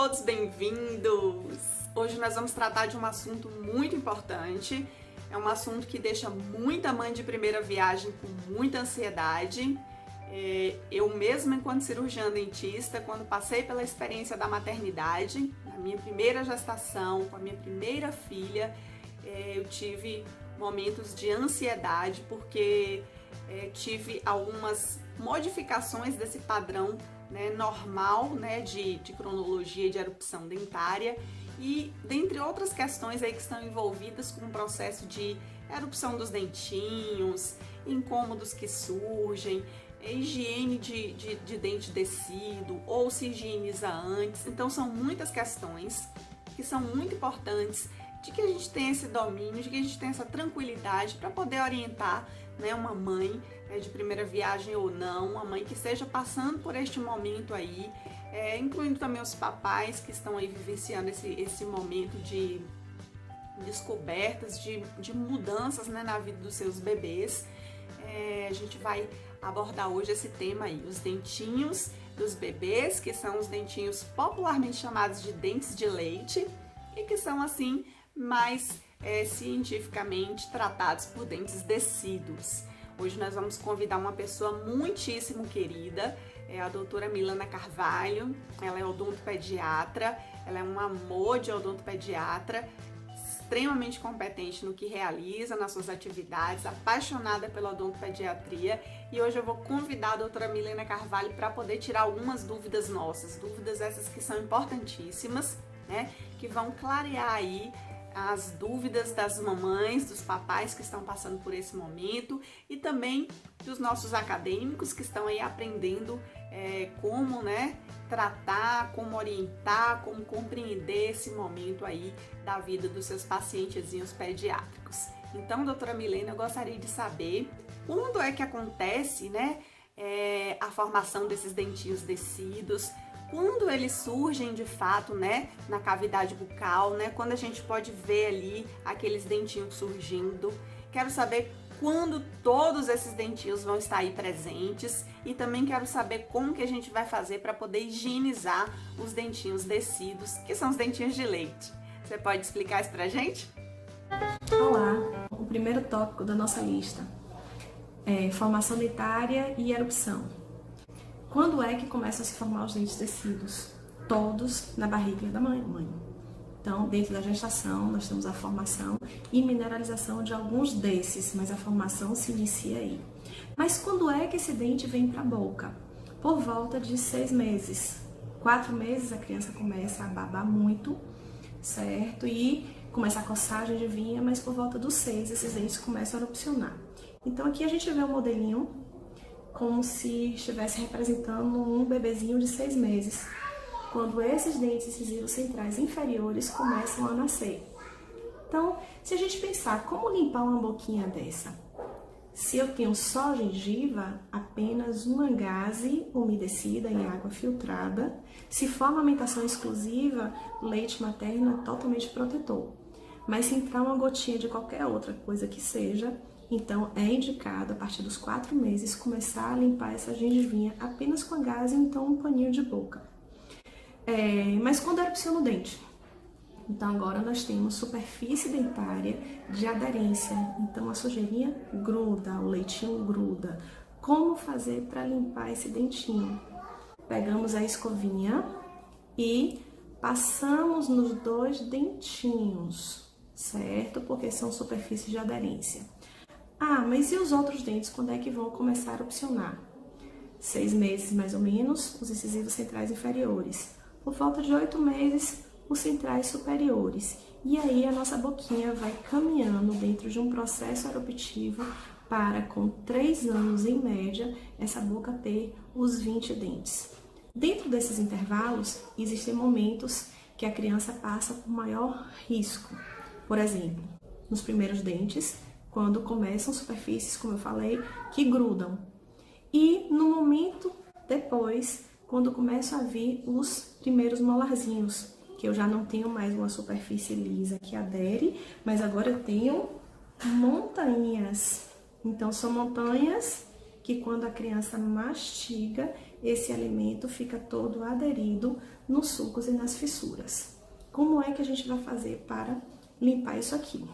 todos bem-vindos! Hoje nós vamos tratar de um assunto muito importante. É um assunto que deixa muita mãe de primeira viagem com muita ansiedade. Eu mesma, enquanto cirurgiã dentista, quando passei pela experiência da maternidade, na minha primeira gestação, com a minha primeira filha, eu tive momentos de ansiedade porque tive algumas modificações desse padrão normal de cronologia de erupção dentária e dentre outras questões aí que estão envolvidas com o processo de erupção dos dentinhos, incômodos que surgem, higiene de dente descido ou se higieniza antes. Então são muitas questões que são muito importantes de que a gente tenha esse domínio, de que a gente tenha essa tranquilidade para poder orientar uma mãe de primeira viagem ou não, uma mãe que esteja passando por este momento aí, incluindo também os papais que estão aí vivenciando esse momento de descobertas, de mudanças na vida dos seus bebês. A gente vai abordar hoje esse tema aí, os dentinhos dos bebês, que são os dentinhos popularmente chamados de dentes de leite e que são assim mais cientificamente tratados por dentes descidos. Hoje nós vamos convidar uma pessoa muitíssimo querida, a doutora Milana Carvalho. Ela é odontopediatra, ela é um amor de odontopediatra, extremamente competente no que realiza, nas suas atividades, apaixonada pela odontopediatria. E hoje eu vou convidar a doutora Milana Carvalho para poder tirar algumas dúvidas nossas, dúvidas essas que são importantíssimas, que vão clarear aí as dúvidas das mamães, dos papais que estão passando por esse momento e também dos nossos acadêmicos que estão aí aprendendo como tratar, como orientar, como compreender esse momento aí da vida dos seus pacientezinhos pediátricos. Então, doutora Milena, eu gostaria de saber quando é que acontece a formação desses dentinhos descidos, quando eles surgem de fato, na cavidade bucal, quando a gente pode ver ali aqueles dentinhos surgindo. Quero saber quando todos esses dentinhos vão estar aí presentes e também quero saber como que a gente vai fazer para poder higienizar os dentinhos descidos, que são os dentinhos de leite. Você pode explicar isso pra gente? Olá, o primeiro tópico da nossa lista é formação dentária e erupção. Quando é que começam a se formar os dentes descidos? Todos na barriga da mãe. Então, dentro da gestação, nós temos a formação e mineralização de alguns desses, mas a formação se inicia aí. Mas quando é que esse dente vem para a boca? Por volta de 6 meses. 4 meses a criança começa a babar muito, certo? E começa a coçar a gengivinha, mas por volta dos 6 esses dentes começam a erupcionar. Então aqui a gente vê o modelinho como se estivesse representando um bebezinho de 6 meses, quando esses dentes incisivos centrais inferiores começam a nascer. Então, se a gente pensar como limpar uma boquinha dessa, se eu tenho só gengiva, apenas uma gaze umedecida em água filtrada, se for amamentação exclusiva, leite materno é totalmente protetor. Mas se entrar uma gotinha de qualquer outra coisa que seja, então é indicado, a partir dos 4 meses, começar a limpar essa gengivinha apenas com a gaze ou então um paninho de boca. Mas quando erupciona o dente? Então agora nós temos superfície dentária de aderência, então a sujeirinha gruda, o leitinho gruda. Como fazer para limpar esse dentinho? Pegamos a escovinha e passamos nos 2 dentinhos, certo? Porque são superfícies de aderência. Mas e os outros dentes, quando é que vão começar a erupcionar? 6 meses mais ou menos, os incisivos centrais inferiores. Por volta de 8 meses, os centrais superiores. E aí a nossa boquinha vai caminhando dentro de um processo eruptivo para, com 3 anos em média, essa boca ter os 20 dentes. Dentro desses intervalos, existem momentos que a criança passa por maior risco. Por exemplo, nos primeiros dentes, quando começam superfícies, como eu falei, que grudam. E no momento depois, quando começam a vir os primeiros molarzinhos, que eu já não tenho mais uma superfície lisa que adere, mas agora eu tenho montanhas. Então, são montanhas que quando a criança mastiga, esse alimento fica todo aderido nos sulcos e nas fissuras. Como é que a gente vai fazer para limpar isso aqui?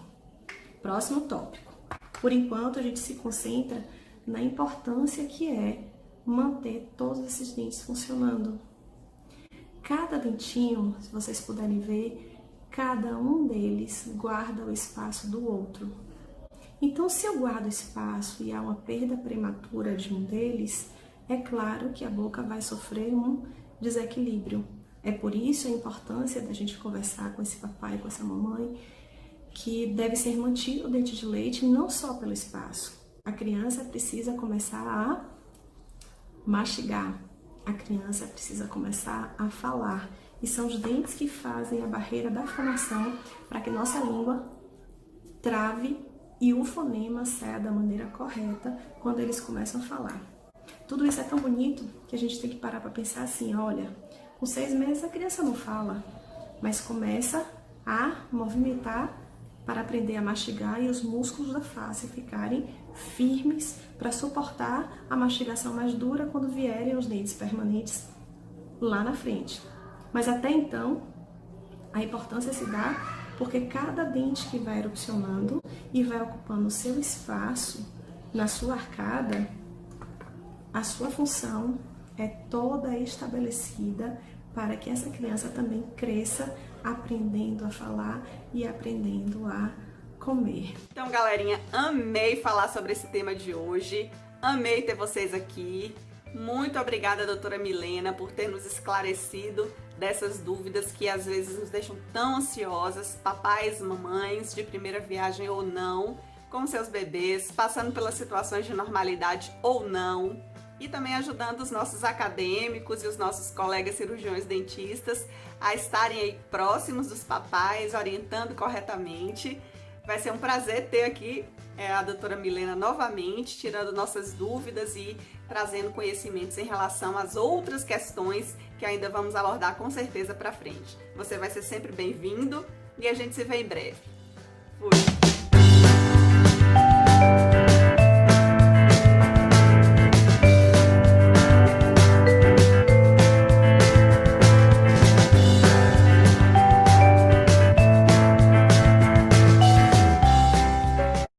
Próximo tópico. Por enquanto, a gente se concentra na importância que é manter todos esses dentes funcionando. Cada dentinho, se vocês puderem ver, cada um deles guarda o espaço do outro. Então, se eu guardo espaço e há uma perda prematura de um deles, é claro que a boca vai sofrer um desequilíbrio. É por isso a importância da gente conversar com esse papai, com essa mamãe, que deve ser mantido o dente de leite não só pelo espaço. A criança precisa começar a mastigar, a criança precisa começar a falar. E são os dentes que fazem a barreira da fonação para que nossa língua trave e o fonema saia da maneira correta quando eles começam a falar. Tudo isso é tão bonito que a gente tem que parar para pensar assim, olha, com 6 meses a criança não fala, mas começa a movimentar para aprender a mastigar e os músculos da face ficarem firmes para suportar a mastigação mais dura quando vierem os dentes permanentes lá na frente. Mas até então, a importância se dá porque cada dente que vai erupcionando e vai ocupando o seu espaço na sua arcada, a sua função é toda estabelecida para que essa criança também cresça aprendendo a falar e aprendendo a comer. Então, galerinha, amei falar sobre esse tema de hoje, amei ter vocês aqui. Muito obrigada, doutora Milena, por ter nos esclarecido dessas dúvidas que às vezes nos deixam tão ansiosas, papais, mamães, de primeira viagem ou não, com seus bebês, passando pelas situações de normalidade ou não, e também ajudando os nossos acadêmicos e os nossos colegas cirurgiões dentistas a estarem aí próximos dos papais, orientando corretamente. Vai ser um prazer ter aqui a doutora Milena novamente, tirando nossas dúvidas e trazendo conhecimentos em relação às outras questões que ainda vamos abordar com certeza para frente. Você vai ser sempre bem-vindo e a gente se vê em breve. Fui!